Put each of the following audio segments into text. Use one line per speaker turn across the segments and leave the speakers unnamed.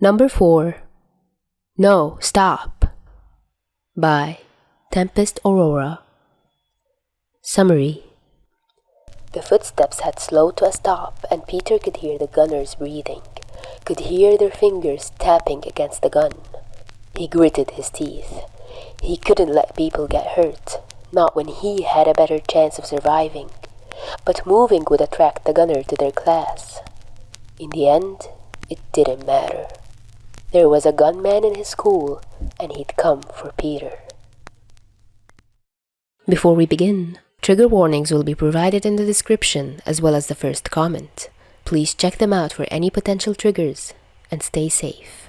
Number 4. No, Stop by Tempestaurora. Summary. The footsteps had slowed to a stop, and Peter could hear the gunners breathing, could hear their fingers tapping against the gun. He gritted his teeth. He couldn't let people get hurt, not when he had a better chance of surviving. But moving would attract the gunner to their class. In the end, it didn't matter. There was a gunman in his school, and he'd come for Peter. Before we begin, trigger warnings will be provided in the description as well as the first comment. Please check them out for any potential triggers, and stay safe.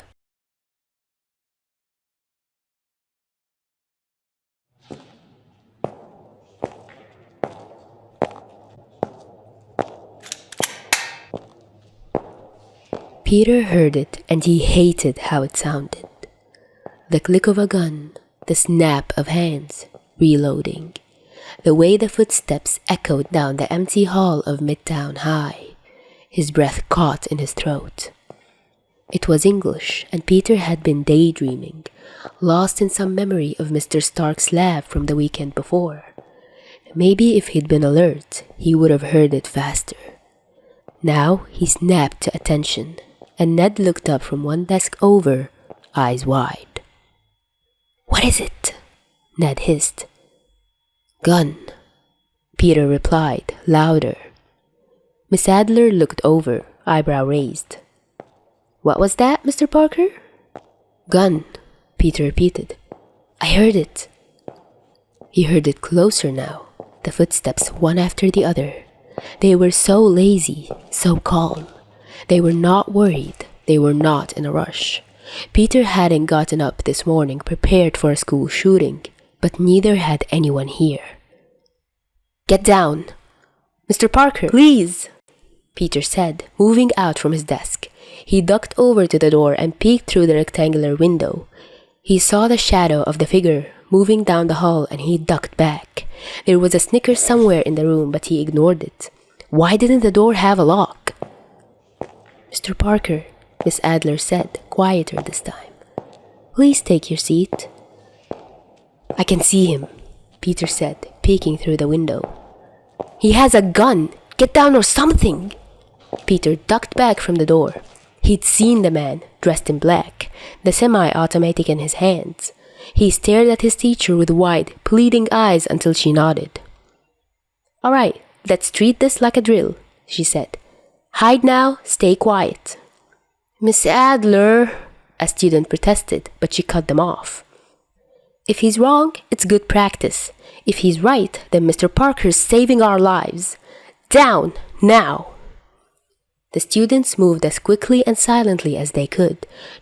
Peter heard it, and he hated how it sounded. The click of a gun, the snap of hands, reloading. The way the footsteps echoed down the empty hall of Midtown High. His breath caught in his throat. It was English, and Peter had been daydreaming, lost in some memory of Mr. Stark's laugh from the weekend before. Maybe if he'd been alert, he would have heard it faster. Now he snapped to attention, and Ned looked up from one desk over, eyes wide. "What is it?" Ned hissed. "Gun," Peter replied, louder. Miss Adler looked over, eyebrow raised. "What was that, Mr. Parker?" "Gun," Peter repeated. "I heard it." He heard it closer now, the footsteps one after the other. They were so lazy, so calm. They were not worried. They were not in a rush. Peter hadn't gotten up this morning prepared for a school shooting, but neither had anyone here. "Get down!" "Mr. Parker, please!" Peter said, moving out from his desk. He ducked over to the door and peeked through the rectangular window. He saw the shadow of the figure moving down the hall, and he ducked back. There was a snicker somewhere in the room, but he ignored it. Why didn't the door have a lock? "Mr. Parker," Miss Adler said, quieter this time. "Please take your seat." "I can see him," Peter said, peeking through the window. "He has a gun! Get down or something!" Peter ducked back from the door. He'd seen the man, dressed in black, the semi-automatic in his hands. He stared at his teacher with wide, pleading eyes until she nodded. "All right, let's treat this like a drill," she said. "Hide now, stay quiet." "Miss Adler," a student protested, but she cut them off. "If he's wrong, it's good practice. If he's right, then Mr. Parker's saving our lives. Down, now!" The students moved as quickly and silently as they could,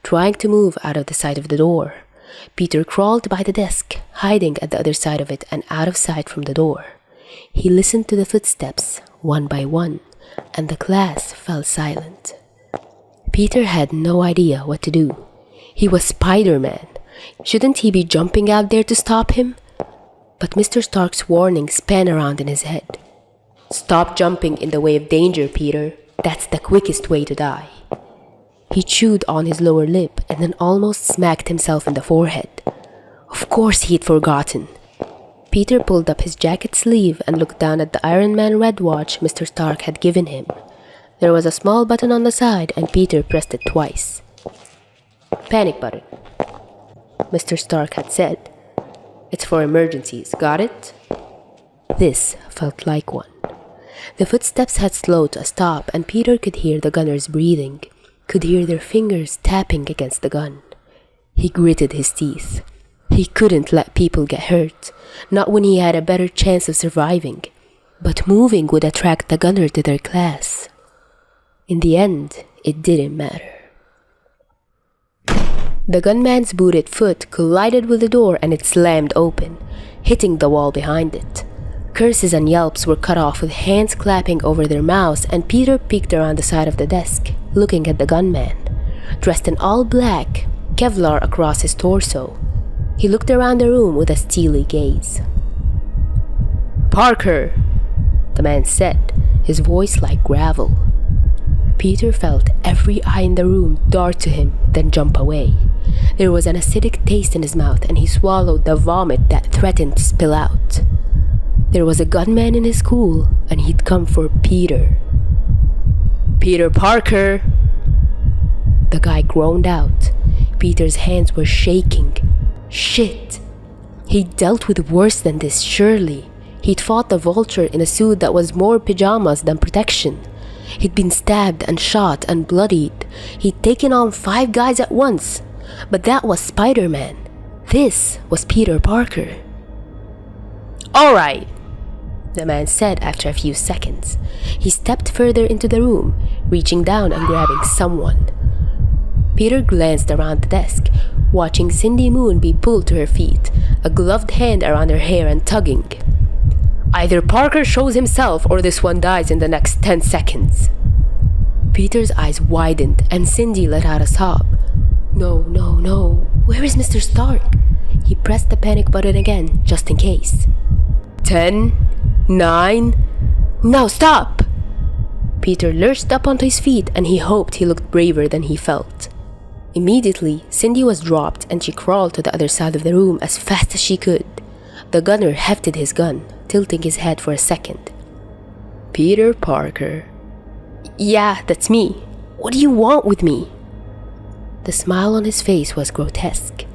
trying to move out of the sight of the door. Peter crawled by the desk, hiding at the other side of it and out of sight from the door. He listened to the footsteps, one by one, and the class fell silent. Peter had no idea what to do. He was Spider-Man. Shouldn't he be jumping out there to stop him? But Mr. Stark's warning span around in his head. "Stop jumping in the way of danger, Peter. That's the quickest way to die." He chewed on his lower lip and then almost smacked himself in the forehead. Of course he'd forgotten. Peter pulled up his jacket sleeve and looked down at the Iron Man red watch Mr. Stark had given him. There was a small button on the side, and Peter pressed it twice. "Panic button," Mr. Stark had said. "It's for emergencies, got it?" This felt like one. The footsteps had slowed to a stop, and Peter could hear the gunners breathing, could hear their fingers tapping against the gun. He gritted his teeth. He couldn't let people get hurt, not when he had a better chance of surviving. But moving would attract the gunner to their class. In the end, it didn't matter. The gunman's booted foot collided with the door and it slammed open, hitting the wall behind it. Curses and yelps were cut off with hands clapping over their mouths, and Peter peeked around the side of the desk, looking at the gunman. Dressed in all black, Kevlar across his torso. He looked around the room with a steely gaze. "Parker!" the man said, his voice like gravel. Peter felt every eye in the room dart to him, then jump away. There was an acidic taste in his mouth, and he swallowed the vomit that threatened to spill out. There was a gunman in his school, and he'd come for Peter. "Peter Parker!" The guy groaned out. Peter's hands were shaking. Shit! He'd dealt with worse than this, surely. He'd fought the Vulture in a suit that was more pajamas than protection. He'd been stabbed and shot and bloodied. He'd taken on 5 guys at once. But that was Spider-Man. This was Peter Parker. "All right," the man said after a few seconds. He stepped further into the room, reaching down and grabbing someone. Peter glanced around the desk, watching Cindy Moon be pulled to her feet, a gloved hand around her hair and tugging. "Either Parker shows himself or this one dies in the next 10 seconds. Peter's eyes widened and Cindy let out a sob. "No, no, no. Where is Mr. Stark?" He pressed the panic button again, just in case. 10, 9... "No, stop!" Peter lurched up onto his feet and he hoped he looked braver than he felt. Immediately, Cindy was dropped and she crawled to the other side of the room as fast as she could. The gunner hefted his gun, tilting his head for a second. "Peter Parker." "Yeah, that's me. What do you want with me?" The smile on his face was grotesque,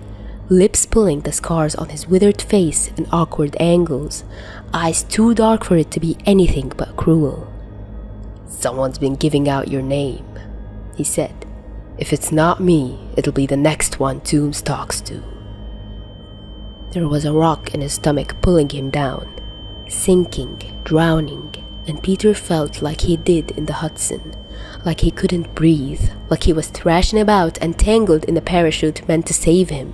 lips pulling the scars on his withered face in awkward angles, eyes too dark for it to be anything but cruel. "Someone's been giving out your name," he said. "If it's not me, it'll be the next one Toombs talks to." There was a rock in his stomach pulling him down, sinking, drowning, and Peter felt like he did in the Hudson, like he couldn't breathe, like he was thrashing about and tangled in the parachute meant to save him.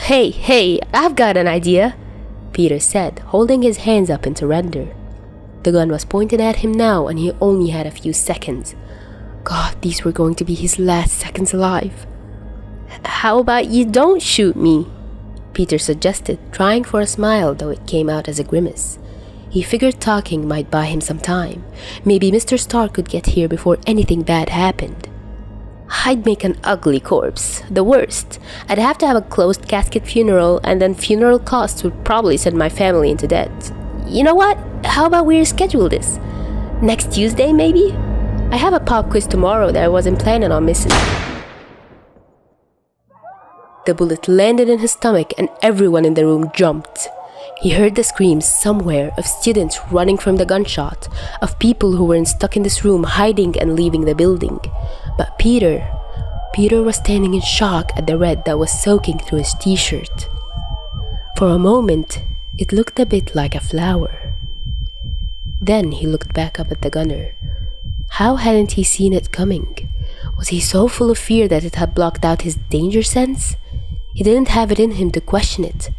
Hey, I've got an idea," Peter said, holding his hands up in surrender. The gun was pointed at him now and he only had a few seconds. God, these were going to be his last seconds alive. "How about you don't shoot me?" Peter suggested, trying for a smile, though it came out as a grimace. He figured talking might buy him some time. Maybe Mr. Stark could get here before anything bad happened. "I'd make an ugly corpse, the worst. I'd have to have a closed casket funeral, and then funeral costs would probably send my family into debt. You know what? How about we reschedule this? Next Tuesday, maybe? I have a pop quiz tomorrow that I wasn't planning on missing." The bullet landed in his stomach and everyone in the room jumped. He heard the screams somewhere of students running from the gunshot, of people who were stuck in this room hiding and leaving the building. But Peter was standing in shock at the red that was soaking through his t-shirt. For a moment, it looked a bit like a flower. Then he looked back up at the gunner. How hadn't he seen it coming? Was he so full of fear that it had blocked out his danger sense? He didn't have it in him to question it,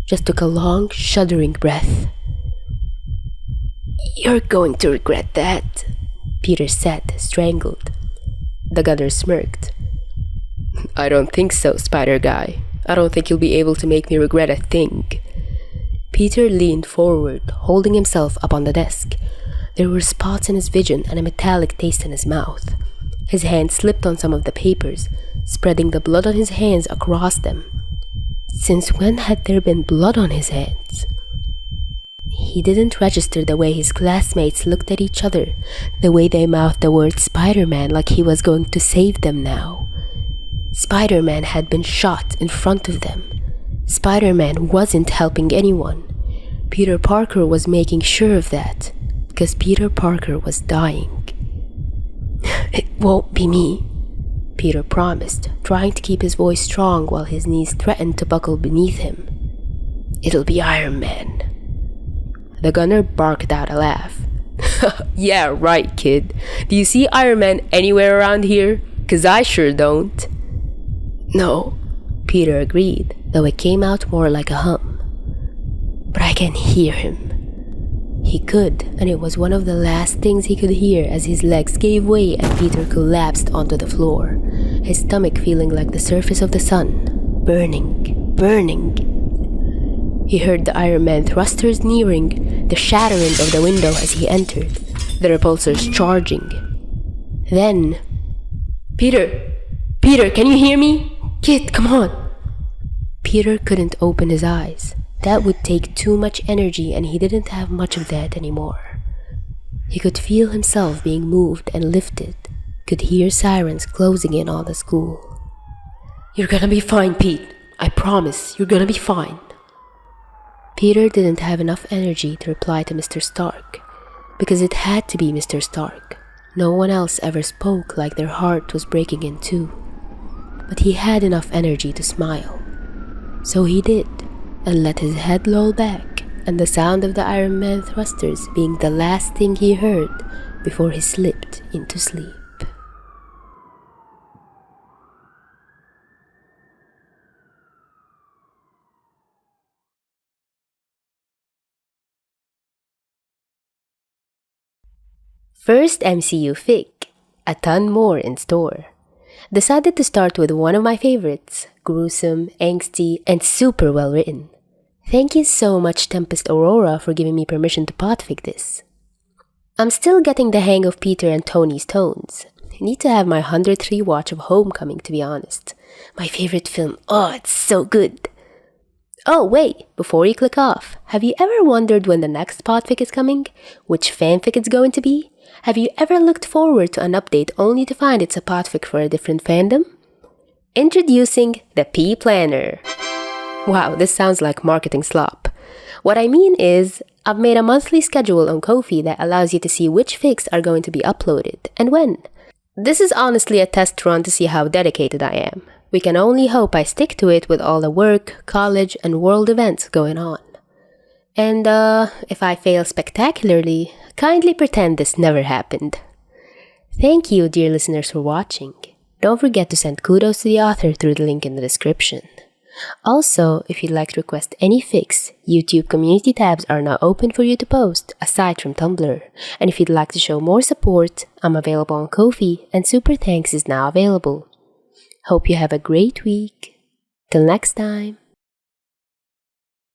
just took a long, shuddering breath. "You're going to regret that," Peter said, strangled. The gunner smirked. "I don't think so, Spider Guy. I don't think you'll be able to make me regret a thing." Peter leaned forward, holding himself up on the desk. There were spots in his vision and a metallic taste in his mouth. His hand slipped on some of the papers, spreading the blood on his hands across them. Since when had there been blood on his hands? He didn't register the way his classmates looked at each other, the way they mouthed the word Spider-Man like he was going to save them now. Spider-Man had been shot in front of them. Spider-Man wasn't helping anyone. Peter Parker was making sure of that, because Peter Parker was dying. "It won't be me," Peter promised, trying to keep his voice strong while his knees threatened to buckle beneath him. "It'll be Iron Man." The gunner barked out a laugh. "Yeah, right, kid. Do you see Iron Man anywhere around here? 'Cause I sure don't." "No," Peter agreed, though it came out more like a hum. "But I can hear him." He could, and it was one of the last things he could hear as his legs gave way and Peter collapsed onto the floor, his stomach feeling like the surface of the sun, burning. He heard the Iron Man thrusters nearing, the shattering of the window as he entered, the repulsors charging. Then, Peter! Peter, can you hear me? Kid, come on! Peter couldn't open his eyes. That would take too much energy and he didn't have much of that anymore. He could feel himself being moved and lifted, could hear sirens closing in on the school. You're gonna be fine, Pete. I promise, you're gonna be fine. Peter didn't have enough energy to reply to Mr. Stark, because it had to be Mr. Stark. No one else ever spoke like their heart was breaking in two. But he had enough energy to smile. So he did, and let his head loll back, and the sound of the Iron Man thrusters being the last thing he heard before he slipped into sleep. First MCU fic, a ton more in store. Decided to start with one of my favorites, gruesome, angsty, and super well written. Thank you so much tempestaurora for giving me permission to podfic this. I'm still getting the hang of Peter and Tony's tones. I need to have my 100th rewatch of Homecoming, to be honest. My favorite film. Oh, it's so good. Oh, wait, before you click off, have you ever wondered when the next podfic is coming? Which fanfic it's going to be? Have you ever looked forward to an update only to find it's a podfic for a different fandom? Introducing the P-Planner. Wow, this sounds like marketing slop. What I mean is, I've made a monthly schedule on Ko-fi that allows you to see which fics are going to be uploaded and when. This is honestly a test run to see how dedicated I am. We can only hope I stick to it with all the work, college, and world events going on. And if I fail spectacularly, kindly pretend this never happened. Thank you, dear listeners, for watching. Don't forget to send kudos to the author through the link in the description. Also, if you'd like to request any fics, YouTube community tabs are now open for you to post, aside from Tumblr. And if you'd like to show more support, I'm available on Ko-fi, and Super Thanks is now available. Hope you have a great week. Till next time.